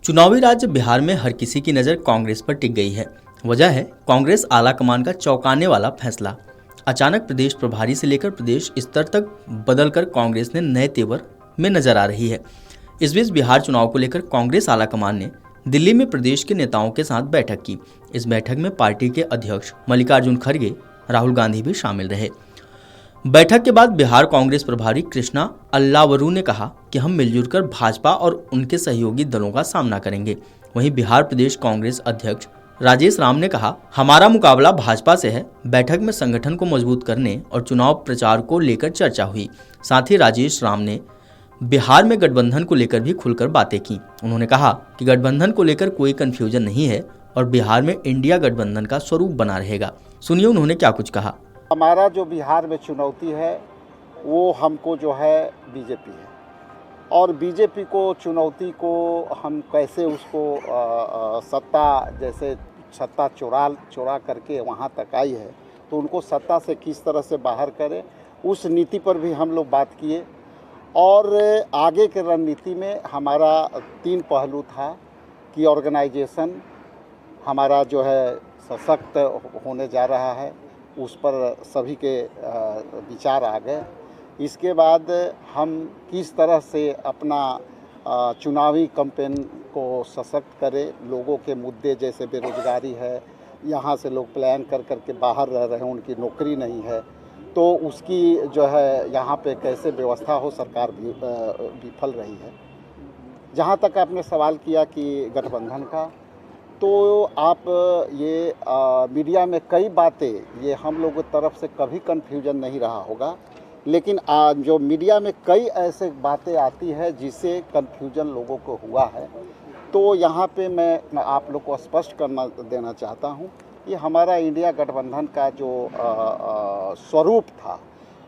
चुनावी राज्य बिहार में हर किसी की नज़र कांग्रेस पर टिक गई है। वजह है कांग्रेस आला कमान का चौंकाने वाला फैसला। अचानक प्रदेश प्रभारी से लेकर प्रदेश स्तर तक बदलकर कांग्रेस ने नए तेवर में नजर आ रही है। इस बीच बिहार चुनाव को लेकर कांग्रेस आला कमान ने दिल्ली में प्रदेश के नेताओं के साथ बैठक की। इस बैठक में पार्टी के अध्यक्ष मल्लिकार्जुन खड़गे, राहुल गांधी भी शामिल रहे। बैठक के बाद बिहार कांग्रेस प्रभारी कृष्णा अल्लावरू ने कहा कि हम मिलजुल कर भाजपा और उनके सहयोगी दलों का सामना करेंगे। वहीं बिहार प्रदेश कांग्रेस अध्यक्ष राजेश राम ने कहा, हमारा मुकाबला भाजपा से है। बैठक में संगठन को मजबूत करने और चुनाव प्रचार को लेकर चर्चा हुई। साथ ही राजेश राम ने बिहार में गठबंधन को लेकर भी खुलकर बातें की। उन्होंने कहा कि गठबंधन को लेकर कोई कंफ्यूजन नहीं है और बिहार में इंडिया गठबंधन का स्वरूप बना रहेगा। सुनिए उन्होंने क्या कुछ कहा। हमारा जो बिहार में चुनौती है वो हमको जो है बीजेपी है, और बीजेपी को चुनौती को हम कैसे उसको सत्ता जैसे सत्ता चुरा करके वहाँ तक आई है, तो उनको सत्ता से किस तरह से बाहर करें, उस नीति पर भी हम लोग बात किए। और आगे के रणनीति में हमारा 3 पहलू था कि ऑर्गेनाइजेशन हमारा जो है सशक्त होने जा रहा है, उस पर सभी के विचार आ गए। इसके बाद हम किस तरह से अपना चुनावी कैंपेन को सशक्त करें। लोगों के मुद्दे जैसे बेरोजगारी है, यहाँ से लोग प्लान कर करके बाहर रह रहे हैं, उनकी नौकरी नहीं है, तो उसकी जो है यहाँ पे कैसे व्यवस्था हो, सरकार भी विफल रही है। जहाँ तक आपने सवाल किया कि गठबंधन का, तो आप ये मीडिया में कई बातें ये हम लोगों की तरफ से कभी कन्फ्यूजन नहीं रहा होगा, लेकिन जो मीडिया में कई ऐसे बातें आती है जिससे कन्फ्यूजन लोगों को हुआ है, तो यहाँ पे मैं आप लोग को स्पष्ट करना देना चाहता हूँ कि हमारा इंडिया गठबंधन का जो स्वरूप था,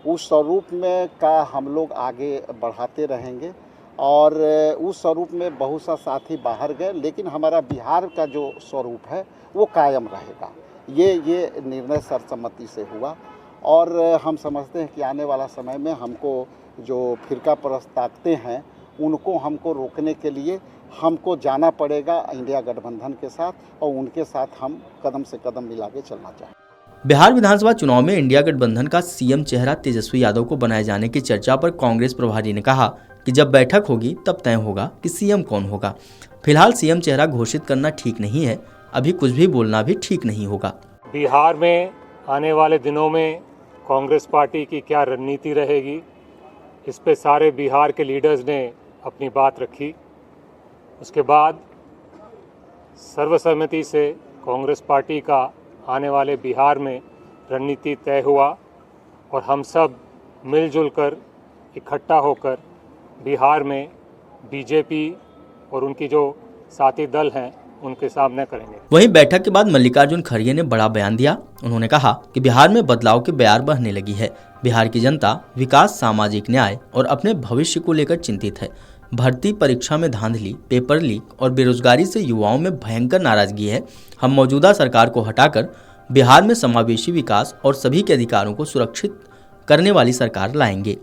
उस स्वरूप में का हम लोग आगे बढ़ाते रहेंगे। और उस स्वरूप में बहुत सा साथी बाहर गए, लेकिन हमारा बिहार का जो स्वरूप है वो कायम रहेगा। ये निर्णय सर्वसम्मति से हुआ, और हम समझते हैं कि आने वाला समय में हमको जो फिरका परस्त ताकतें हैं उनको हमको रोकने के लिए हमको जाना पड़ेगा इंडिया गठबंधन के साथ, और उनके साथ हम कदम से कदम मिला के चलना चाहें। बिहार विधानसभा चुनाव में इंडिया गठबंधन का सीएम चेहरा तेजस्वी यादव को बनाए जाने की चर्चा पर कांग्रेस प्रभारी ने कहा कि जब बैठक होगी तब तय होगा कि सीएम कौन होगा। फिलहाल सीएम चेहरा घोषित करना ठीक नहीं है, अभी कुछ भी बोलना भी ठीक नहीं होगा। बिहार में आने वाले दिनों में कांग्रेस पार्टी की क्या रणनीति रहेगी, इस पे सारे बिहार के लीडर्स ने अपनी बात रखी। उसके बाद सर्वसम्मति से कांग्रेस पार्टी का आने वाले बिहार में रणनीति तय हुआ, और हम सब मिलजुल कर इकट्ठा होकर बिहार में बीजेपी और उनकी जो साथी दल हैं उनके सामने करेंगे। वहीं बैठक के बाद मल्लिकार्जुन खड़गे ने बड़ा बयान दिया। उन्होंने कहा कि बिहार में बदलाव की बयार बहने लगी है। बिहार की जनता विकास, सामाजिक न्याय और अपने भविष्य को लेकर चिंतित है। भर्ती परीक्षा में धांधली, पेपर लीक और बेरोजगारी से युवाओं में भयंकर नाराजगी है। हम मौजूदा सरकार को हटाकर बिहार में समावेशी विकास और सभी के अधिकारों को सुरक्षित करने वाली सरकार लाएंगे।